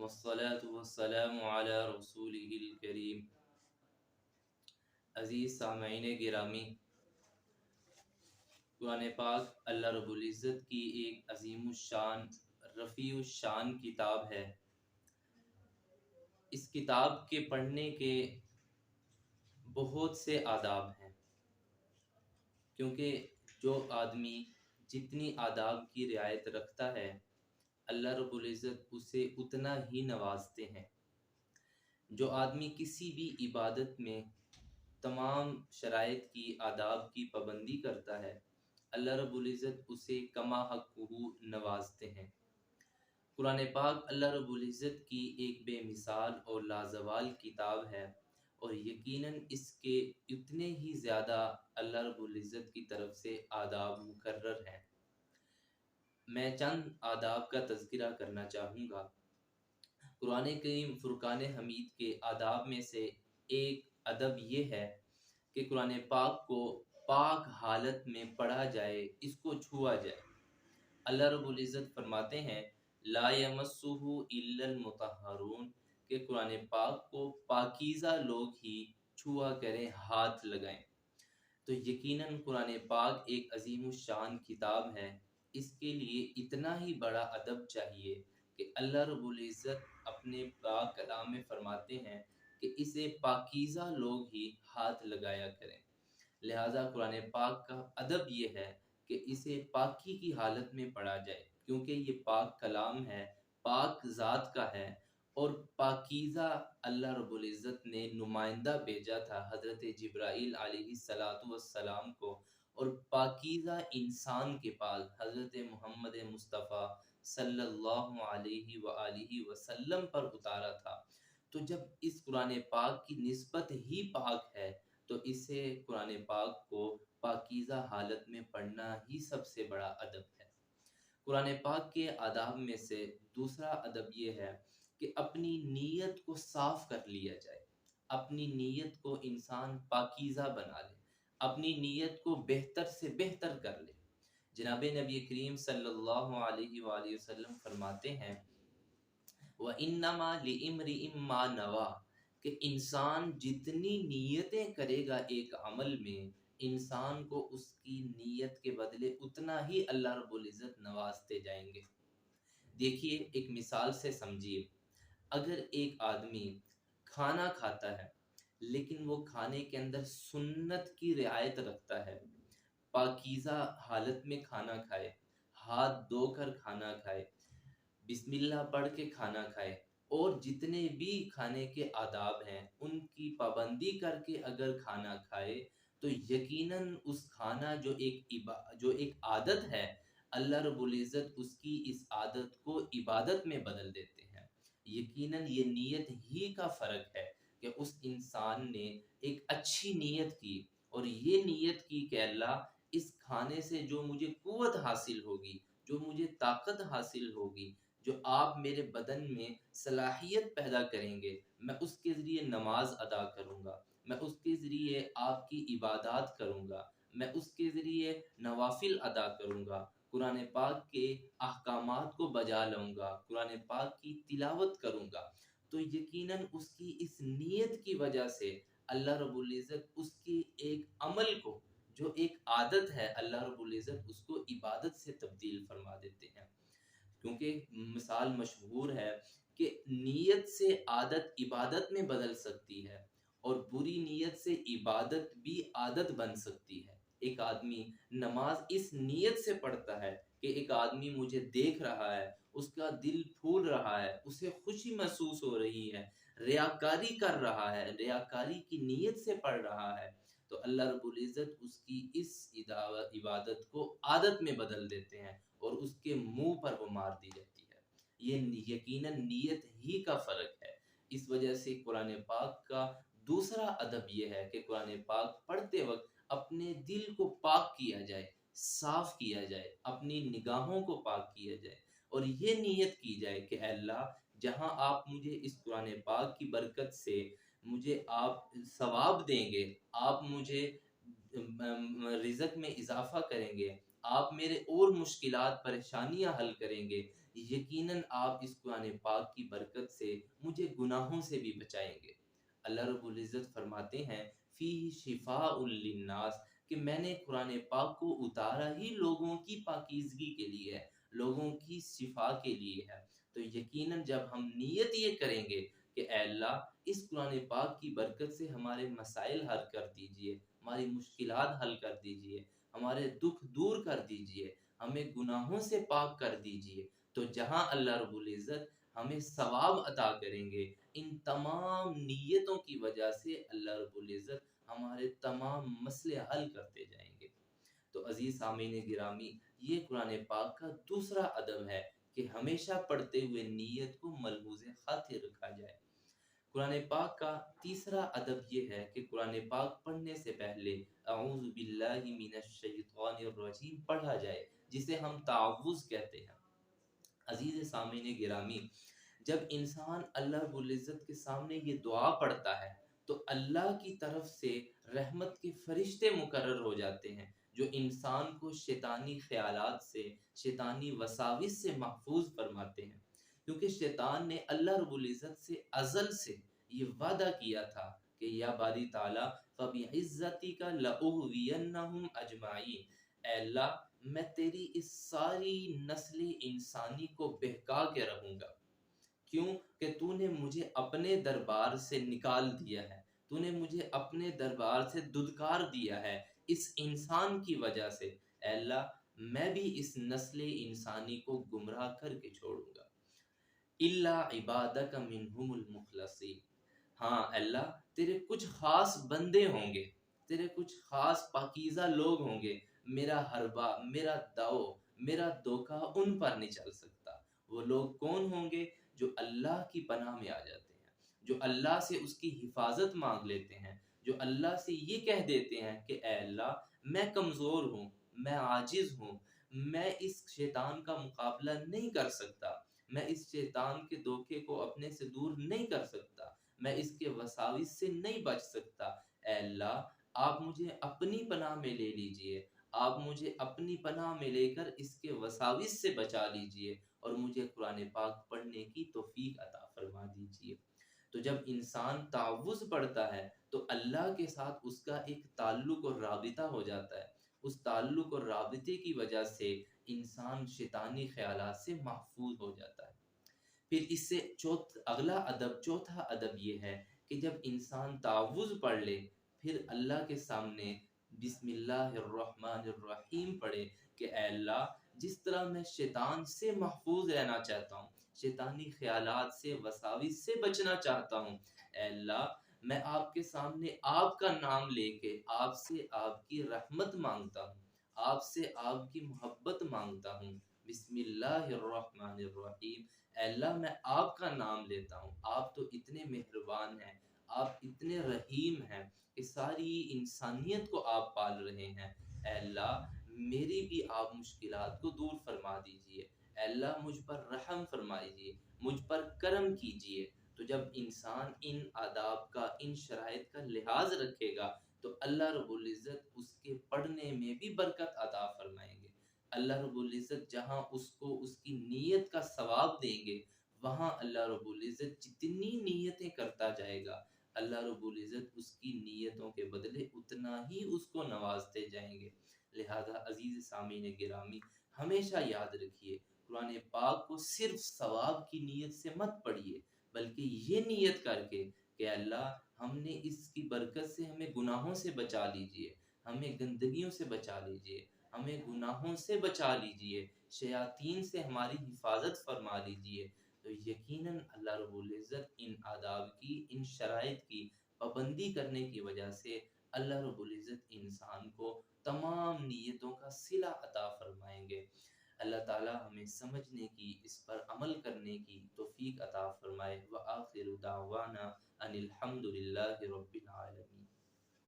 والصلاة والسلام علی رسولہ الکریم۔ عزیز سامعین گرامی، قرآن پاک اللہ رب العزت کی ایک عظیم الشان، رفیع الشان کتاب ہے۔ اس کتاب کے پڑھنے کے بہت سے آداب ہیں، کیونکہ جو آدمی جتنی آداب کی رعایت رکھتا ہے اللہ رب العزت اسے اتنا ہی نوازتے ہیں۔ جو آدمی کسی بھی عبادت میں تمام شرائط کی آداب کی پابندی کرتا ہے اللہ رب العزت اسے کما حقہ نوازتے ہیں۔ قرآن پاک اللہ رب العزت کی ایک بے مثال اور لازوال کتاب ہے، اور یقیناً اس کے اتنے ہی زیادہ اللہ رب العزت کی طرف سے آداب مقرر ہیں۔ میں چند آداب کا تذکرہ کرنا چاہوں گا۔ قرآن کریم فرقان حمید کے آداب میں سے ایک ادب یہ ہے کہ قرآن پاک کو پاک حالت میں پڑھا جائے، اس کو چھوا جائے۔ اللہ رب العزت فرماتے ہیں لا یمسہ الا المطہرون، کہ قرآن پاک کو پاکیزہ لوگ ہی چھوا کریں، ہاتھ لگائیں۔ تو یقیناً قرآن پاک ایک عظیم الشان کتاب ہے، اس کے لیے اتنا ہی بڑا ادب چاہیے کہ اللہ رب العزت اپنے پاک کلام میں فرماتے ہیں کہ اسے پاکیزہ لوگ ہی ہاتھ لگایا کریں۔ لہٰذا قرآن پاک کا ادب یہ ہے کہ اسے پاکی کی حالت میں پڑھا جائے، کیونکہ یہ پاک کلام ہے، پاک ذات کا ہے، اور پاکیزہ اللہ رب العزت نے نمائندہ بھیجا تھا حضرت جبرائیل علیہ السلام کو، اور پاکیزہ انسان کے پاس حضرت محمد مصطفیٰ صلی اللہ علیہ وآلہ وسلم پر اتارا تھا۔ تو جب اس قرآن پاک کی نسبت ہی پاک ہے تو اسے قرآن پاک کو پاکیزہ حالت میں پڑھنا ہی سب سے بڑا ادب ہے۔ قرآن پاک کے آداب میں سے دوسرا ادب یہ ہے کہ اپنی نیت کو صاف کر لیا جائے، اپنی نیت کو انسان پاکیزہ بنا لے، اپنی نیت کو بہتر سے بہتر کر لے۔ جناب نبی کریم صلی اللہ علیہ وآلہ وسلم فرماتے ہیں وَإِنَّمَا لِإِمْرِئٍ مَّا نَوَىٰ، کہ انسان جتنی نیتیں کرے گا ایک عمل میں، انسان کو اس کی نیت کے بدلے اتنا ہی اللہ رب العزت نوازتے جائیں گے۔ دیکھیے ایک مثال سے سمجھیے، اگر ایک آدمی کھانا کھاتا ہے لیکن وہ کھانے کے اندر سنت کی رعایت رکھتا ہے، پاکیزہ حالت میں کھانا کھائے، ہاتھ دھو کر کھانا کھائے، بسم اللہ پڑھ کے کھانا کھائے، اور جتنے بھی کھانے کے آداب ہیں ان کی پابندی کر کے اگر کھانا کھائے تو یقیناً اس کھانا جو ایک عادت ہے اللہ رب العزت اس کی اس عادت کو عبادت میں بدل دیتے ہیں۔ یقیناً یہ نیت ہی کا فرق ہے کہ اس انسان نے ایک اچھی نیت کی، اور یہ نیت کی کہ اللہ اس کھانے سے جو مجھے قوت حاصل ہوگی، جو مجھے طاقت حاصل ہوگی، جو آپ میرے بدن میں صلاحیت پیدا کریں گے، میں اس کے ذریعے نماز ادا کروں گا، میں اس کے ذریعے آپ کی عبادات کروں گا، میں اس کے ذریعے نوافل ادا کروں گا، قرآن پاک کے احکامات کو بجا لوں گا، قرآن پاک کی تلاوت کروں گا، تو یقیناً اس کی اس نیت کی وجہ سے اللہ رب العزت اس کی ایک عمل کو جو ایک عادت ہے اللہ رب العزت اس کو عبادت سے تبدیل فرما دیتے ہیں۔ کیونکہ مثال مشہور ہے کہ نیت سے عادت عبادت میں بدل سکتی ہے، اور بری نیت سے عبادت بھی عادت بن سکتی ہے۔ ایک آدمی نماز اس نیت سے پڑھتا ہے کہ ایک آدمی مجھے دیکھ رہا ہے، اس کا دل پھول رہا ہے، اسے خوشی محسوس ہو رہی ہے، ریاکاری کر رہا ہے، ریاکاری کی نیت سے پڑھ رہا ہے، تو اللہ رب العزت اس کی اس عبادت کو عادت میں بدل دیتے ہیں اور اس کے منہ پر وہ مار دی جاتی ہے۔ یہ یقیناً نیت ہی کا فرق ہے۔ اس وجہ سے قرآن پاک کا دوسرا ادب یہ ہے کہ قرآن پاک پڑھتے وقت اپنے دل کو پاک کیا جائے، صاف کیا جائے، اپنی نگاہوں کو پاک کیا جائے، اور یہ نیت کی جائے کہ اے اللہ جہاں آپ مجھے اس قرآن پاک کی برکت سے مجھے آپ ثواب دیں گے، آپ مجھے رزق میں اضافہ کریں گے، آپ میرے اور مشکلات پریشانیاں حل کریں گے، یقیناً آپ اس قرآن پاک کی برکت سے مجھے گناہوں سے بھی بچائیں گے۔ اللہ رب العزت فرماتے ہیں فی شفاء للناس، کہ میں نے قرآن پاک کو اتارا ہی لوگوں کی پاکیزگی کے لیے ہے، لوگوں کی شفا کے لیے ہے۔ تو یقیناً جب ہم نیت یہ کریں گے کہ اے اللہ اس قرآن پاک کی برکت سے ہمارے مسائل حل کر دیجئے، ہماری مشکلات حل کر دیجئے، ہمارے دکھ دور کر دیجئے، ہمیں گناہوں سے پاک کر دیجئے، تو جہاں اللہ رب العزت ہمیں ثواب عطا کریں گے، ان تمام نیتوں کی وجہ سے اللہ رب العزت ہمارے تمام مسئلے حل کرتے جائیں گے۔ تو عزیز سامعین گرامی، یہ قرآن پاک کا دوسرا ادب ہے کہ ہمیشہ پڑھتے ہوئے نیت کو ملحوظ خاطر رکھا جائے۔ قرآن پاک کا تیسرا ادب یہ ہے کہ قرآن پاک پڑھنے سے پہلے اعوذ باللہ من الشیطان الرجیم پڑھا جائے، جسے ہم تعوذ کہتے ہیں۔ عزیز سامعین گرامی، جب انسان اللہ رب العزت کے سامنے یہ دعا پڑھتا ہے تو اللہ کی طرف سے رحمت کے فرشتے مقرر ہو جاتے ہیں، جو انسان کو شیطانی خیالات سے، شیطانی وساوس سے محفوظ فرماتے ہیں، کیونکہ شیطان نے اللہ رب العزت سے ازل سے یہ وعدہ کیا تھا کہ یا باری تعالیٰ فَبِعِزَّتِكَ لَأُغْوِيَنَّهُمْ أَجْمَعِينَ، اے اللہ میں تیری اس ساری نسل انسانی کو بہکا کے رہوں گا۔ کیوں کہ تو نے مجھے اپنے دربار سے نکال دیا ہے، تو نے مجھے اپنے دربار سے دھتکار دیا ہے اس انسان کی وجہ سے، اے اللہ میں بھی اس نسل انسانی کو گمراہ کر کے چھوڑوں گا۔ الا عبادک منہم المخلصین، ہاں اللہ تیرے کچھ خاص بندے ہوں گے، تیرے کچھ خاص پاکیزہ لوگ ہوں گے، میرا حربہ، میرا داؤ، میرا دھوکہ ان پر نہیں چل سکتا۔ وہ لوگ کون ہوں گے؟ جو اللہ کی پناہ میں آ جاتے ہیں، جو اللہ سے اس کی حفاظت مانگ لیتے ہیں، جو اللہ سے یہ کہہ دیتے ہیں کہ اے اللہ میں کمزور ہوں، میں عاجز ہوں، میں اس شیطان کا مقابلہ نہیں کر سکتا، میں اس شیطان کے دھوکے کو اپنے سے دور نہیں کر سکتا، میں اس کے وساوس سے نہیں بچ سکتا، اے اللہ آپ مجھے اپنی پناہ میں لے لیجئے، آپ مجھے اپنی پناہ میں لے کر اس کے وساوس سے بچا لیجئے اور مجھے قرآن پاک پڑھنے کی توفیق عطا فرما دیجئے۔ تو جب انسان تعوذ پڑھتا ہے تو اللہ کے ساتھ اس کا ایک تعلق اور رابطہ ہو جاتا ہے، اس تعلق اور رابطے کی وجہ سے انسان شیطانی خیالات سے محفوظ ہو جاتا ہے۔ پھر اس سے چوتھا ادب یہ ہے کہ جب انسان تعوذ پڑھ لے، پھر اللہ کے سامنے بسم اللہ الرحمن الرحیم پڑھے کہ اے اللہ جس طرح میں شیطان سے محفوظ رہنا چاہتا ہوں، شیطانی خیالات سے، وساوس سے بچنا چاہتا ہوں، اے اللہ میں آپ کے سامنے آپ کا نام لے کے آپ سے آپ کی رحمت مانگتا ہوں، آپ سے آپ کی محبت مانگتا ہوں۔ بسم اللہ الرحمن الرحیم، اے اللہ میں آپ کا نام لیتا ہوں، آپ تو اتنے مہربان ہیں، آپ اتنے رحیم ہیں کہ ساری انسانیت کو آپ پال رہے ہیں، اے اللہ میری بھی آپ مشکلات کو دور فرما دیجئے، اے اللہ مجھ پر رحم فرمائیے، مجھ پر کرم کیجئے۔ تو جب انسان ان آداب کا، ان شرائط کا لحاظ رکھے گا تو اللہ رب العزت اس کے پڑھنے میں بھی برکت عطا فرمائیں گے۔ اللہ رب العزت جہاں اس کو اس کی نیت کا ثواب دیں گے، وہاں اللہ رب العزت جتنی نیتیں کرتا جائے گا اللہ رب العزت اس کی نیتوں کے بدلے اتنا ہی اس کو نوازتے جائیں گے۔ لہذا عزیز سامعین گرامی، ہمیشہ یاد رکھیے قرآن پاک کو صرف ثواب کی نیت سے مت پڑھیے، بلکہ یہ نیت کر کے کہ اللہ ہم نے اس کی برکت سے ہمیں گناہوں سے بچا لیجئے، ہمیں گندگیوں سے بچا لیجئے، ہمیں گناہوں سے بچا لیجئے، شیاطین سے ہماری حفاظت فرما لیجئے، تو یقیناً اللہ رب العزت ان آداب کی، ان شرائط کی پابندی کرنے کی وجہ سے اللہ رب العزت انسان کو تمام نیتوں کا صلہ عطا فرمائیں گے۔ اللہ تعالی ہمیں سمجھنے کی، اس پر عمل کرنے کی توفیق عطا فرمائے۔ وآخر دعوانا ان الحمد للہ رب العالمین۔